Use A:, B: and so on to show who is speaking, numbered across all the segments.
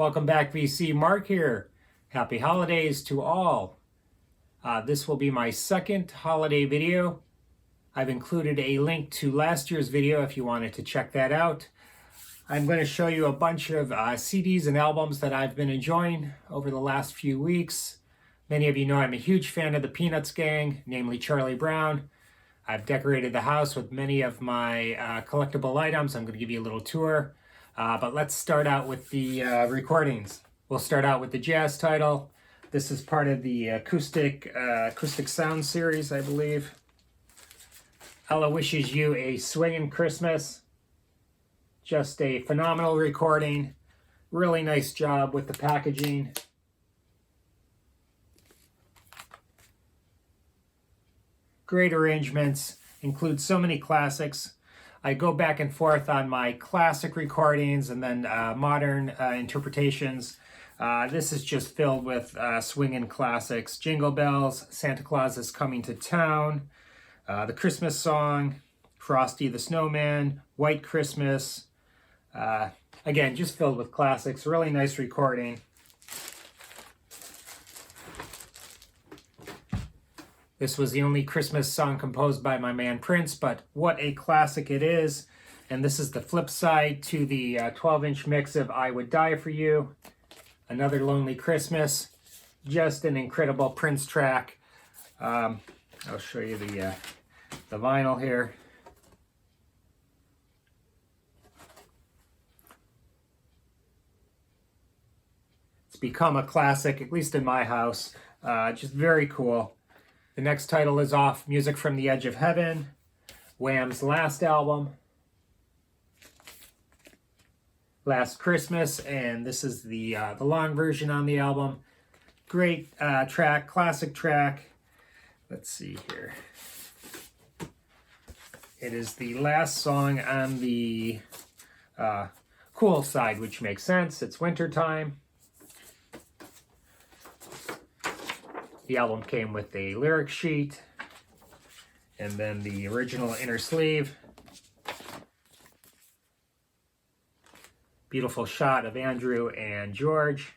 A: Welcome back, VC. Mark here. Happy holidays to all. This will be my second holiday video. I've included a link to last year's video if you wanted to check that out. I'm going to show you a bunch of CDs and albums that I've been enjoying over the last few weeks. Many of you know I'm a huge fan of the Peanuts gang, namely Charlie Brown. I've decorated the house with many of my collectible items. I'm going to give you a little tour. But let's start out with the recordings. We'll start out with the jazz title. This is part of the acoustic sound series, I believe. Ella Wishes You a Swingin' Christmas. Just a phenomenal recording. Really nice job with the packaging. Great arrangements. Include so many classics. I go back and forth on my classic recordings and then modern interpretations. This is just filled with swinging classics. Jingle Bells, Santa Claus is Coming to Town, the Christmas Song, Frosty the Snowman, White Christmas. Again, just filled with classics. Really nice recording. This was the only Christmas song composed by my man Prince, but what a classic it is. And this is the flip side to the 12-inch mix of I Would Die For You. Another Lonely Christmas. Just an incredible Prince track. I'll show you the vinyl here. It's become a classic, at least in my house. Just very cool. The next title is off Music from the Edge of Heaven, Wham's last album, Last Christmas, and this is the long version on the album. Great track, classic track. Let's see here. It is the last song on the cool side, which makes sense. It's wintertime. The album came with a lyric sheet and then the original inner sleeve. Beautiful shot of Andrew and George.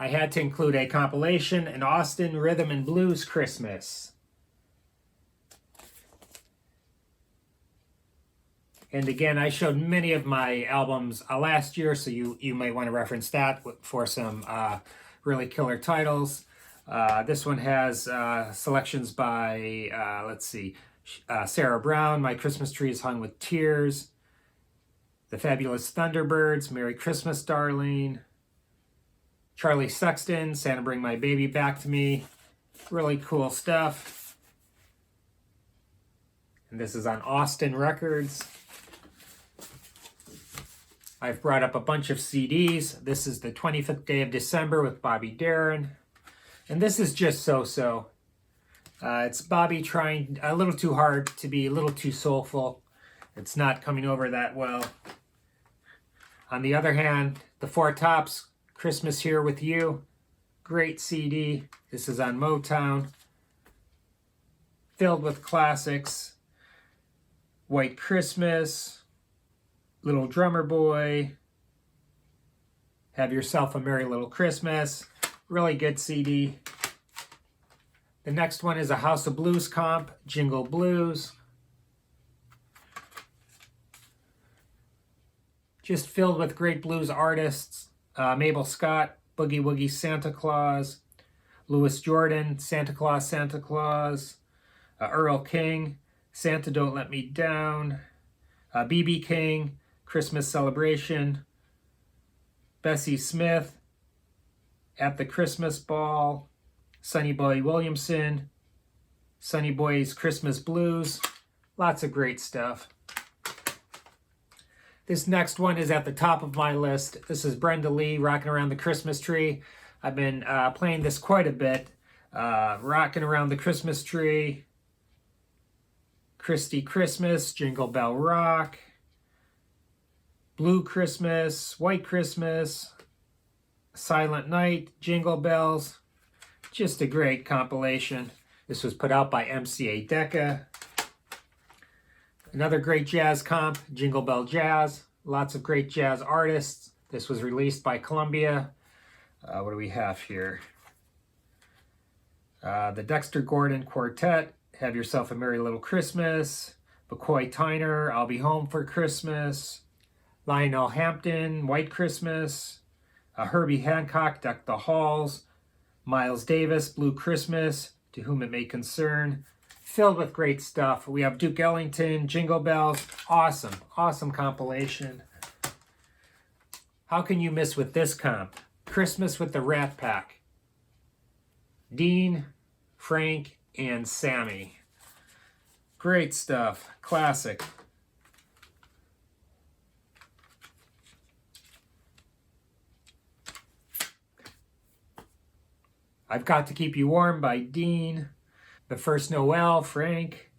A: I had to include a compilation, an Austin Rhythm and Blues Christmas. And again, I showed many of my albums last year, so you may want to reference that for some really killer titles. This one has selections by, let's see, Sarah Brown, My Christmas Tree is Hung with Tears, The Fabulous Thunderbirds, Merry Christmas, Darling, Charlie Sexton, Santa Bring My Baby Back to Me. Really cool stuff. And this is on Austin Records. I've brought up a bunch of CDs. This is the 25th Day of December with Bobby Darin. And this is just so-so. It's Bobby trying a little too hard to be a little too soulful. It's not coming over that well. On the other hand, the Four Tops, Christmas Here With You. Great CD. This is on Motown. Filled with classics. White Christmas. Little Drummer Boy. Have Yourself a Merry Little Christmas. Really good CD. The next one is a House of Blues comp, Jingle Blues. Just filled with great blues artists. Mabel Scott, Boogie Woogie Santa Claus. Louis Jordan, Santa Claus, Santa Claus. Earl King, Santa Don't Let Me Down. B.B. King, Christmas Celebration. Bessie Smith, At the Christmas Ball. Sonny Boy Williamson, Sonny Boy's Christmas Blues. Lots of great stuff. This next one is at the top of my list. This is Brenda Lee, Rocking Around the Christmas Tree. I've been playing this quite a bit. Rocking Around the Christmas Tree. Christy Christmas, Jingle Bell Rock. Blue Christmas, White Christmas. Silent Night, Jingle Bells. Just a great compilation. This was put out by MCA Decca. Another great jazz comp, Jingle Bell Jazz. Lots of great jazz artists. This was released by Columbia. What do we have here? The Dexter Gordon Quartet, Have Yourself a Merry Little Christmas. McCoy Tyner, I'll Be Home for Christmas. Lionel Hampton, White Christmas. Herbie Hancock, Deck the Halls. Miles Davis, Blue Christmas, To Whom It May Concern. Filled with great stuff. We have Duke Ellington, Jingle Bells. Awesome, awesome compilation. How can you miss with this comp? Christmas with the Rat Pack. Dean, Frank, and Sammy. Great stuff. Classic. I've Got to Keep You Warm by Dean. The First Noel, Frank.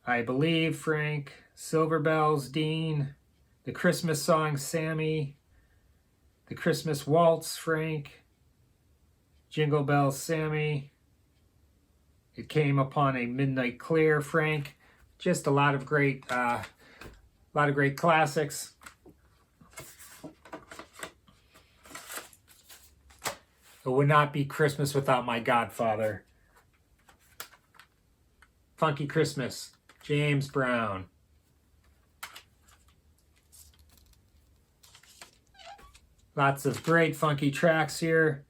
A: I Believe, Frank. Silver Bells, Dean. The Christmas Song, Sammy. The Christmas Waltz, Frank. Jingle Bells, Sammy. It Came Upon a Midnight Clear, Frank. Just a lot of great classics. It would not be Christmas without my Godfather. Funky Christmas, James Brown. Lots of great funky tracks here.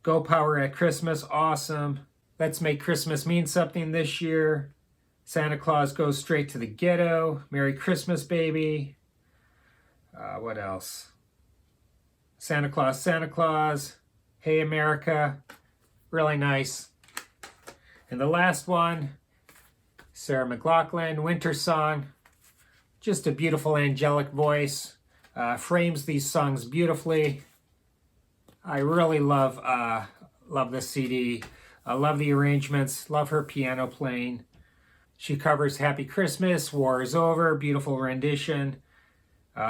A: Go Power at Christmas, awesome. Let's Make Christmas Mean Something this year. Santa Claus Goes Straight to the Ghetto. Merry Christmas, Baby. What else? Santa Claus, Santa Claus. Hey America. Really nice. And the last one, Sarah McLachlan, Winter Song. Just a beautiful angelic voice. Frames these songs beautifully. I really love this CD. I love the arrangements. Love her piano playing. She covers Happy Christmas, War is Over, beautiful rendition.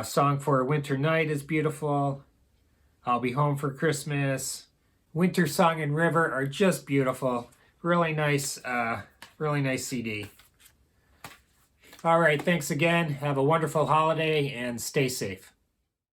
A: Song for a Winter Night is beautiful. I'll Be Home for Christmas. Winter Song and River are just beautiful. Really nice CD. All right, thanks again. Have a wonderful holiday and stay safe.